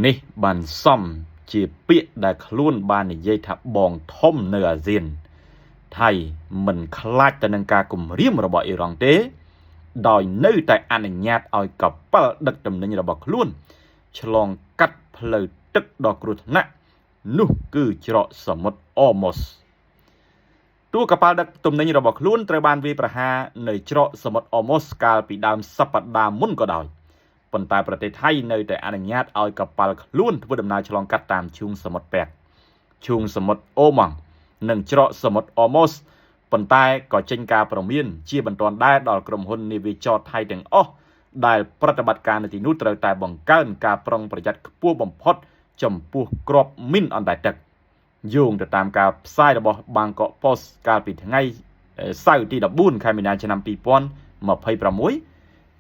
នេះបានសំជាពាក្យដែលខ្លួនបាននិយាយថាបងធំនៅអាស៊ានថៃមិនខ្លាចទៅនឹងការគំរាមរបស់អ៊ីរ៉ង់ទេដោយនៅតែអនុញ្ញាតឲ្យកប៉ាល់ដឹកទំនិញរបស់ខ្លួនឆ្លងកាត់ផ្លូវទឹកដ៏គ្រោះថ្នាក់នោះគឺច្រកសមុទ្រអូម៉ូសតួកប៉ាល់ដឹកទំនិញរបស់ខ្លួនត្រូវបានវាយប្រហារនៅច្រកសមុទ្រអូម៉ូសកាលពីដើមសប្តាហ៍មុនក៏ដោយប៉ុន្តែប្រទេសថៃនៅតែអនុញ្ញាតឲ្យកប៉ាល់ខ្លួនធ្វើដំណើរឆ្លងកាត់តាមឈូងសមុទ្រប៉ែកឈូងសមុទ្រអូម៉ង់និងច្រកសមុទ្រអូម៉ូសប៉ុន្តែក៏ចេញការព្រមានជាបន្ទាន់ដែរដល់ក្រុមហ៊ុននាវាចរថៃទាំងអស់ដែលប្រតិបត្តិការនៅទីនោះត្រូវតែបង្កើនការប្រុងប្រយ័ត្នខ្ពស់បំផុតចំពោះគ្រាប់មីនអណ្តែតទឹកយោងទៅតាមការផ្សាយរបស់ Bangkok Post កាលពីថ្ងៃសៅរ៍ទី14 ខែមីនាឆ្នាំ2026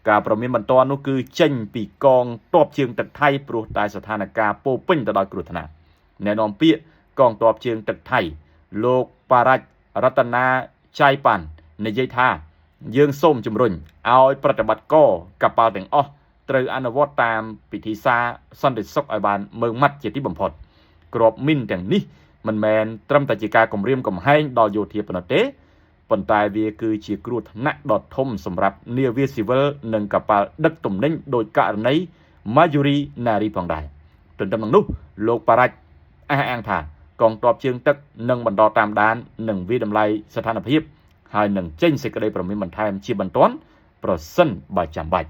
ការព្រមានបន្ទាន់នោះគឺចេញពីកងទ័ពជើងទឹកថៃព្រោះតែស្ថានភាពពោពេញទៅដោយគ្រោះថ្នាក់អ្នកនាំពាក្យកងទ័ពជើងទឹកថៃលោកបារ៉ាច់រតនាចៃប៉ាន់និយាយថាយើងសូមជំរុញឲ្យប្រតិបត្តិការកប៉ាល់ទាំងអស់ត្រូវអនុវត្តតាមពិធីសារសន្តិសុខឲ្យបានម៉ឺងម៉ាត់ជាទីបំផុតគ្រាប់មីនទាំងនេះមិនមែនត្រឹមតែជាការគំរាមកំហែងដល់យោធាប៉ុណ្ណោះទេប៉ុន្តែវាគឺជាគ្រោះថ្នាក់ដ៏ធំសម្រាប់នាវាស៊ីវិលនិងកប៉ាល់ដឹកទំនិញដោយករណី Mayuri Nari ផងដែរទន្ទឹមនឹងនោះលោកបារ៉ាច់អះអាងថាកងទ័ពជើងទឹកនឹងបន្តតាមដាននិងវិតម្លៃស្ថានភាពហើយនឹងចេញសេចក្តីព្រមានបន្ថែមជាបន្ទាន់ប្រសិនបើចាំបាច់